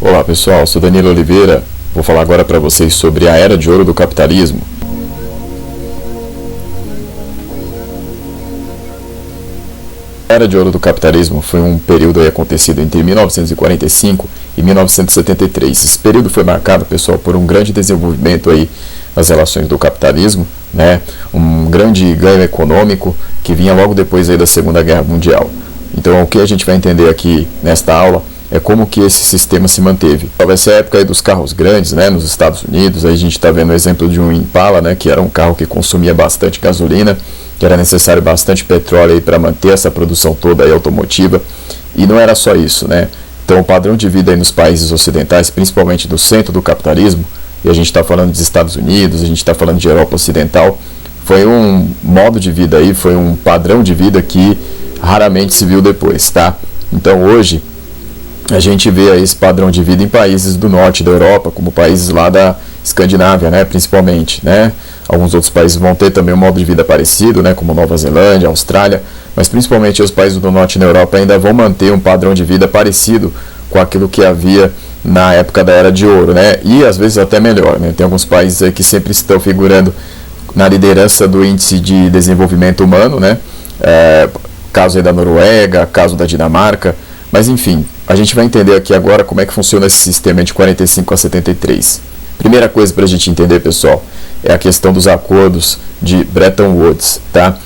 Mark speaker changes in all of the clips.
Speaker 1: Olá pessoal, sou Danilo Oliveira, vou falar agora para vocês sobre a Era de Ouro do Capitalismo. A Era de Ouro do Capitalismo foi um período acontecido entre 1945 e 1973. Esse período foi marcado, pessoal, por um grande desenvolvimento aí nas relações do capitalismo, né? Um grande ganho econômico que vinha logo depois aí da Segunda Guerra Mundial. Então, o que a gente vai entender aqui nesta aula é como que esse sistema se manteve. Vai ser a época aí dos carros grandes, né, nos Estados Unidos. Aí a gente está vendo o exemplo de um Impala, né, que era um carro que consumia bastante gasolina, que era necessário bastante petróleo para manter essa produção toda aí automotiva. E não era só isso, né? Então o padrão de vida aí nos países ocidentais, principalmente do centro do capitalismo, e a gente está falando dos Estados Unidos, a gente está falando de Europa Ocidental, foi um modo de vida aí, foi um padrão de vida que raramente se viu depois, tá? Então hoje a gente vê aí esse padrão de vida em países do norte da Europa, como países lá da Escandinávia, né, principalmente, né? Alguns outros países vão ter também um modo de vida parecido, né, como Nova Zelândia, Austrália, mas principalmente os países do norte da Europa ainda vão manter um padrão de vida parecido com aquilo que havia na época da Era de Ouro, né? E às vezes até melhor, né? Tem alguns países aí que sempre estão figurando na liderança do índice de desenvolvimento humano, né? Caso aí da Noruega, caso da Dinamarca, mas enfim, a gente vai entender aqui agora como é que funciona esse sistema de 45 a 73. Primeira coisa para a gente entender, pessoal, é a questão dos acordos de Bretton Woods, tá?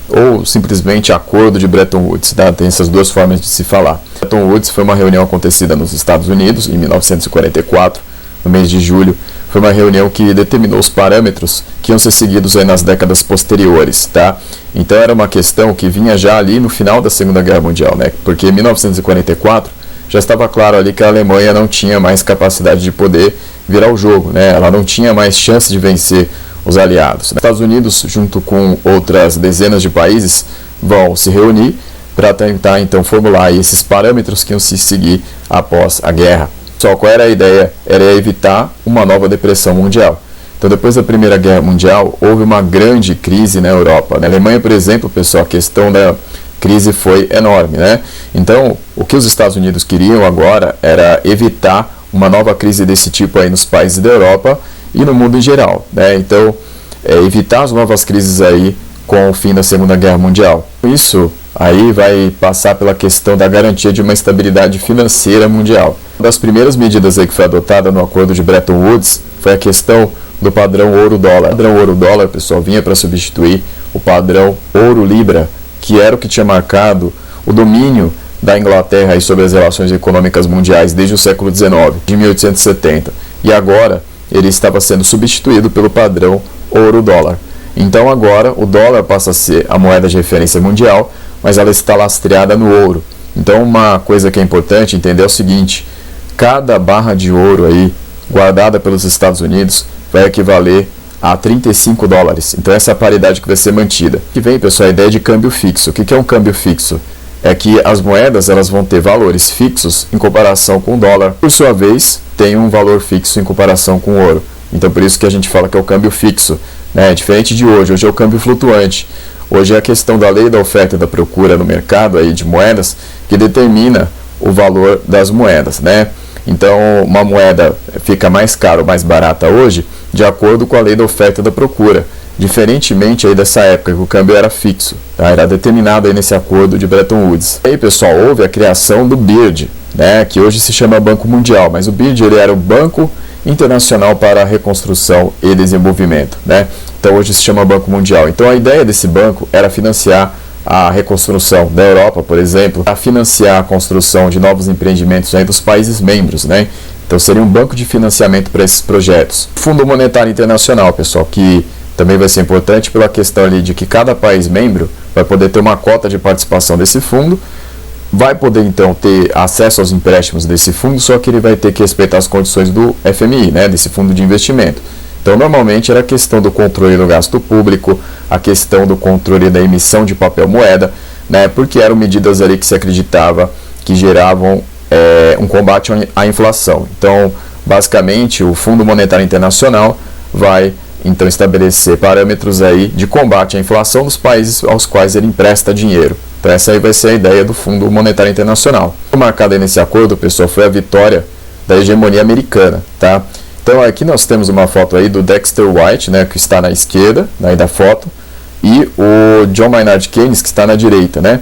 Speaker 1: Ou simplesmente acordo de Bretton Woods, tá? Tem essas duas formas de se falar. Bretton Woods foi uma reunião acontecida nos Estados Unidos em 1944, no mês de julho. Foi uma reunião que determinou os parâmetros que iam ser seguidos aí nas décadas posteriores, tá? Então era uma questão que vinha já ali no final da Segunda Guerra Mundial, né? Porque em 1944 já estava claro ali que a Alemanha não tinha mais capacidade de poder virar o jogo, né? Ela não tinha mais chance de vencer os aliados. Os Estados Unidos, junto com outras dezenas de países, vão se reunir para tentar então formular esses parâmetros que iam se seguir após a guerra. Só qual era a ideia? Era evitar uma nova depressão mundial. Então, depois da Primeira Guerra Mundial, houve uma grande crise na Europa. Na Alemanha, por exemplo, pessoal, a questão da crise foi enorme, né? Então, o que os Estados Unidos queriam agora era evitar uma nova crise desse tipo aí nos países da Europa e no mundo em geral, né? Então, evitar as novas crises aí com o fim da Segunda Guerra Mundial. Isso aí vai passar pela questão da garantia de uma estabilidade financeira mundial. Uma das primeiras medidas aí que foi adotada no acordo de Bretton Woods foi a questão do padrão ouro-dólar. O padrão ouro-dólar, pessoal, vinha para substituir o padrão ouro-libra, que era o que tinha marcado o domínio da Inglaterra aí sobre as relações econômicas mundiais desde o século XIX, de 1870. E agora ele estava sendo substituído pelo padrão ouro-dólar. Então agora o dólar passa a ser a moeda de referência mundial, mas ela está lastreada no ouro. Então uma coisa que é importante entender é o seguinte: cada barra de ouro aí guardada pelos Estados Unidos vai equivaler a 35 dólares. Então essa é a paridade que vai ser mantida. Que vem, pessoal, a ideia de câmbio fixo. O que é um câmbio fixo? É que as moedas elas vão ter valores fixos em comparação com o dólar. Por sua vez, tem um valor fixo em comparação com o ouro. Então por isso que a gente fala que é o câmbio fixo, né? Diferente de hoje. Hoje é o câmbio flutuante. Hoje é a questão da lei da oferta e da procura no mercado aí de moedas que determina o valor das moedas, né? Então, uma moeda fica mais cara ou mais barata hoje de acordo com a lei da oferta e da procura, diferentemente aí dessa época que o câmbio era fixo, tá? Era determinado aí nesse acordo de Bretton Woods. Aí, pessoal, houve a criação do BIRD, né? Que hoje se chama Banco Mundial, mas o BIRD ele era o Banco Internacional para a Reconstrução e Desenvolvimento, né? Então hoje se chama Banco Mundial. Então a ideia desse banco era financiar a reconstrução da Europa, por exemplo, a financiar a construção de novos empreendimentos aí dos países membros, né? Então seria um banco de financiamento para esses projetos. Fundo Monetário Internacional, pessoal, que também vai ser importante pela questão ali de que cada país membro vai poder ter uma cota de participação desse fundo, vai poder então ter acesso aos empréstimos desse fundo, só que ele vai ter que respeitar as condições do FMI, né, desse fundo de investimento. Então normalmente era a questão do controle do gasto público, a questão do controle da emissão de papel moeda, né, porque eram medidas ali que se acreditava que geravam um combate à inflação. Então basicamente o Fundo Monetário Internacional vai então estabelecer parâmetros aí de combate à inflação dos países aos quais ele empresta dinheiro. Então essa aí vai ser a ideia do Fundo Monetário Internacional. Marcada aí nesse acordo, pessoal, foi a vitória da hegemonia americana, tá? Então aqui nós temos uma foto aí do Dexter White, né, que está na esquerda, aí da foto, e o John Maynard Keynes, que está na direita, né?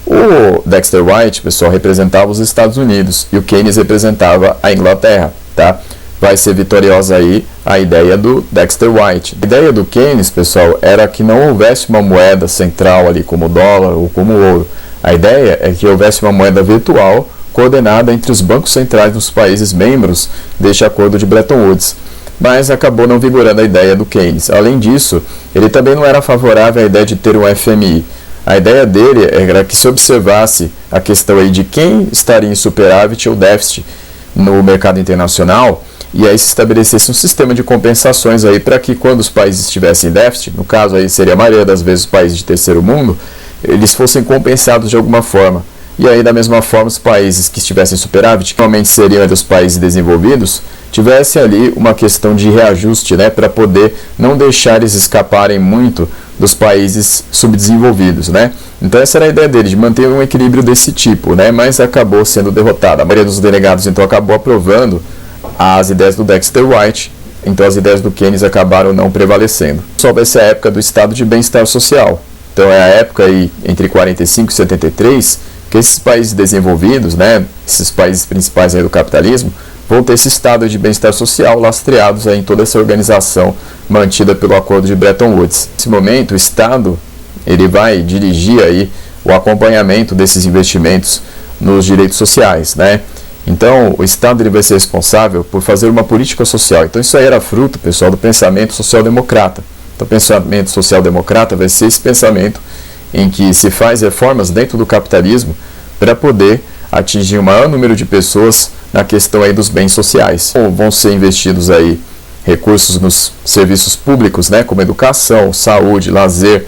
Speaker 1: O Dexter White, pessoal, representava os Estados Unidos e o Keynes representava a Inglaterra, tá? Vai ser vitoriosa aí a ideia do Dexter White. A ideia do Keynes, pessoal, era que não houvesse uma moeda central ali como o dólar ou como o ouro. A ideia é que houvesse uma moeda virtual coordenada entre os bancos centrais dos países membros deste acordo de Bretton Woods. Mas acabou não vigorando a ideia do Keynes. Além disso, ele também não era favorável à ideia de ter um FMI. A ideia dele era que se observasse a questão aí de quem estaria em superávit ou déficit no mercado internacional, e aí se estabelecesse um sistema de compensações aí para que quando os países estivessem em déficit, no caso aí seria a maioria das vezes os países de terceiro mundo, eles fossem compensados de alguma forma. E aí da mesma forma os países que estivessem em superávit, que normalmente seriam dos países desenvolvidos, tivesse ali uma questão de reajuste, né, para poder não deixar eles escaparem muito dos países subdesenvolvidos, né? Então essa era a ideia dele, de manter um equilíbrio desse tipo, né? Mas acabou sendo derrotada. A maioria dos delegados então acabou aprovando as ideias do Dexter White, então as ideias do Keynes acabaram não prevalecendo. Só vai ser a época do estado de bem-estar social. Então é a época aí entre 45 e 73 que esses países desenvolvidos, né, esses países principais aí do capitalismo, vão ter esse estado de bem-estar social lastreados aí em toda essa organização mantida pelo acordo de Bretton Woods. Nesse momento, o Estado ele vai dirigir aí o acompanhamento desses investimentos nos direitos sociais, né? Então, o Estado ele vai ser responsável por fazer uma política social. Então, isso aí era fruto, pessoal, do pensamento social-democrata. Então, o pensamento social-democrata vai ser esse pensamento em que se faz reformas dentro do capitalismo para poder atingir o maior número de pessoas na questão aí dos bens sociais. Vão ser investidos aí recursos nos serviços públicos, né, como educação, saúde, lazer,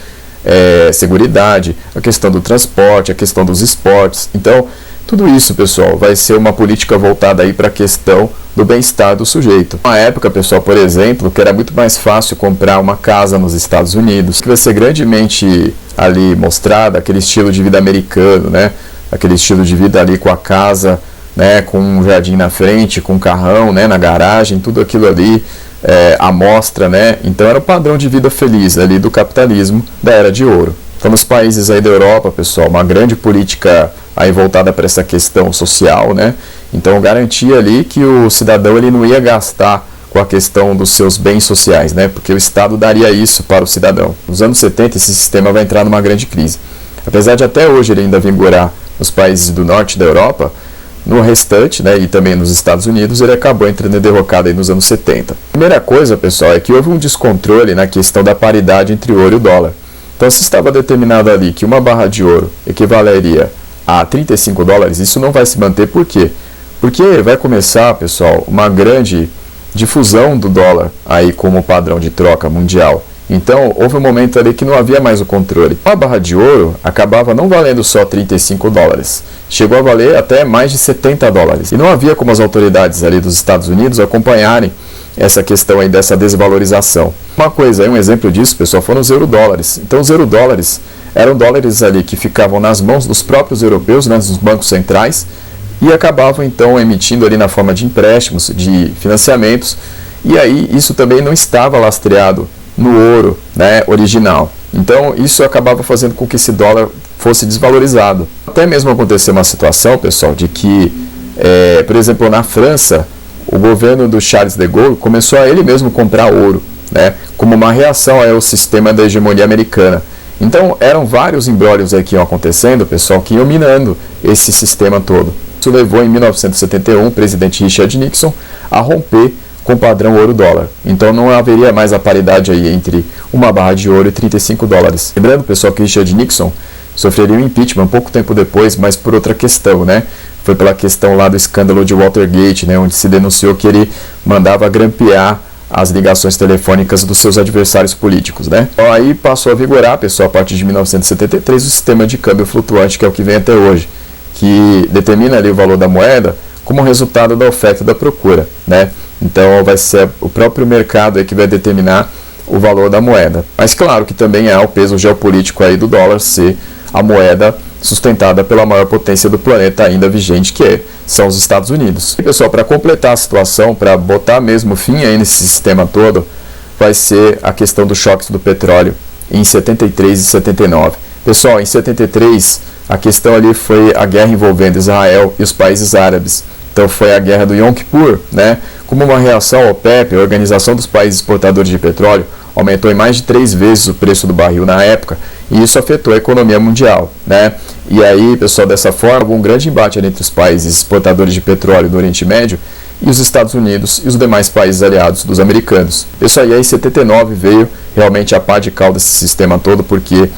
Speaker 1: seguridade, a questão do transporte, a questão dos esportes. Então, tudo isso, pessoal, vai ser uma política voltada aí para a questão do bem-estar do sujeito. Na época, pessoal, por exemplo, que era muito mais fácil comprar uma casa nos Estados Unidos, que vai ser grandemente ali mostrada aquele estilo de vida americano, né? Aquele estilo de vida ali com a casa, né, com um jardim na frente, com um carrão, né, na garagem, tudo aquilo ali, à mostra, né? Então era o padrão de vida feliz ali do capitalismo da Era de Ouro. Então nos países aí da Europa, pessoal, uma grande política aí voltada para essa questão social, né? Então garantia ali que o cidadão ele não ia gastar com a questão dos seus bens sociais, né? Porque o Estado daria isso para o cidadão. Nos anos 70 esse sistema vai entrar numa grande crise. Apesar de até hoje ele ainda vigorar nos países do norte da Europa, no restante, né, e também nos Estados Unidos, ele acabou entrando em derrocada aí nos anos 70. A primeira coisa, pessoal, é que houve um descontrole na questão da paridade entre o ouro e o dólar. Então, se estava determinado ali que uma barra de ouro equivaleria a 35 dólares, isso não vai se manter. Por quê? Porque vai começar, pessoal, uma grande difusão do dólar aí como padrão de troca mundial. Então, houve um momento ali que não havia mais o controle. A barra de ouro acabava não valendo só 35 dólares. Chegou a valer até mais de 70 dólares. E não havia como as autoridades ali dos Estados Unidos acompanharem essa questão aí dessa desvalorização. Uma coisa, um exemplo disso, pessoal, foram os eurodólares. Então, os eurodólares eram dólares ali que ficavam nas mãos dos próprios europeus, né, dos bancos centrais, e acabavam, então, emitindo ali na forma de empréstimos, de financiamentos, e aí isso também não estava lastreado no ouro, né, original. Então isso acabava fazendo com que esse dólar fosse desvalorizado. Até mesmo aconteceu uma situação, pessoal, de que, por exemplo, na França, o governo do Charles de Gaulle começou a ele mesmo comprar ouro, né, como uma reação ao sistema da hegemonia americana. Então eram vários embrólios aí que iam acontecendo, pessoal, que iam minando esse sistema todo. Isso levou em 1971 o presidente Richard Nixon a romper com o padrão ouro-dólar. Então não haveria mais a paridade aí entre uma barra de ouro e 35 dólares. Lembrando, pessoal, que Richard Nixon sofreria um impeachment pouco tempo depois, mas por outra questão, né? Foi pela questão lá do escândalo de Watergate, né? Onde se denunciou que ele mandava grampear as ligações telefônicas dos seus adversários políticos, né? Então aí passou a vigorar, pessoal, a partir de 1973, o sistema de câmbio flutuante, que é o que vem até hoje, que determina ali o valor da moeda como resultado da oferta e da procura, né? Então vai ser o próprio mercado aí que vai determinar o valor da moeda. Mas claro que também há o peso geopolítico aí do dólar ser a moeda sustentada pela maior potência do planeta ainda vigente, que são os Estados Unidos. E pessoal, para completar a situação, para botar mesmo fim aí nesse sistema todo, vai ser a questão dos choques do petróleo em 73 e 79. Pessoal, em 73 a questão ali foi a guerra envolvendo Israel e os países árabes. Então foi a guerra do Yom Kippur, né? Como uma reação ao OPEP, a Organização dos Países Exportadores de Petróleo, aumentou em mais de 3 vezes o preço do barril na época, e isso afetou a economia mundial, né? E aí, pessoal, dessa forma, houve um grande embate entre os países exportadores de petróleo do Oriente Médio e os Estados Unidos e os demais países aliados dos americanos. Pessoal, e aí em 79 veio realmente a pá de cal desse sistema todo, porque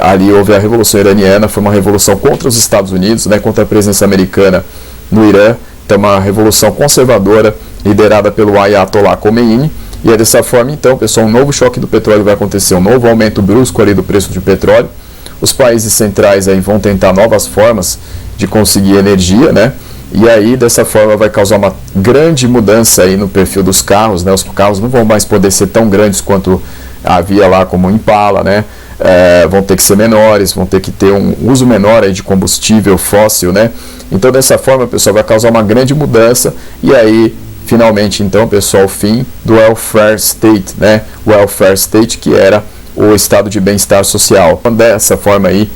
Speaker 1: ali houve a Revolução Iraniana, foi uma revolução contra os Estados Unidos, né, contra a presença americana no Irã, então uma revolução conservadora liderada pelo Ayatollah Khomeini. E é dessa forma, então, pessoal, um novo choque do petróleo vai acontecer, um novo aumento brusco ali do preço do petróleo. Os países centrais aí vão tentar novas formas de conseguir energia, né? E aí, dessa forma, vai causar uma grande mudança aí no perfil dos carros, né? Os carros não vão mais poder ser tão grandes quanto havia lá como Impala, né? Vão ter que ser menores, vão ter que ter um uso menor aí de combustível fóssil, né? Então, dessa forma, pessoal, vai causar uma grande mudança e aí finalmente, então, pessoal, o fim do welfare state, né? O welfare state, que era o estado de bem-estar social. Dessa forma aí,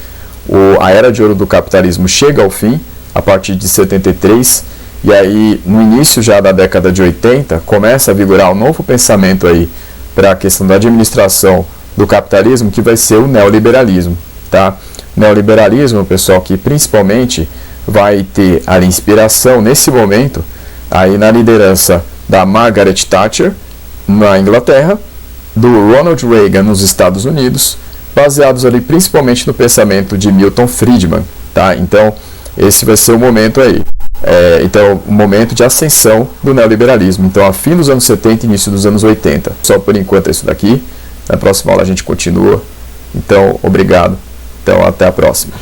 Speaker 1: a era de ouro do capitalismo chega ao fim, a partir de 73, e aí, no início já da década de 80, começa a vigorar um novo pensamento aí para a questão da administração do capitalismo, que vai ser o neoliberalismo, tá? Neoliberalismo, pessoal, que principalmente vai ter a inspiração, nesse momento, aí na liderança da Margaret Thatcher na Inglaterra, do Ronald Reagan nos Estados Unidos, baseados ali principalmente no pensamento de Milton Friedman, tá? Então esse vai ser o momento aí, então o momento de ascensão do neoliberalismo, então a fim dos anos 70 e início dos anos 80. Só por enquanto é isso daqui, na próxima aula a gente continua, então obrigado, então até a próxima.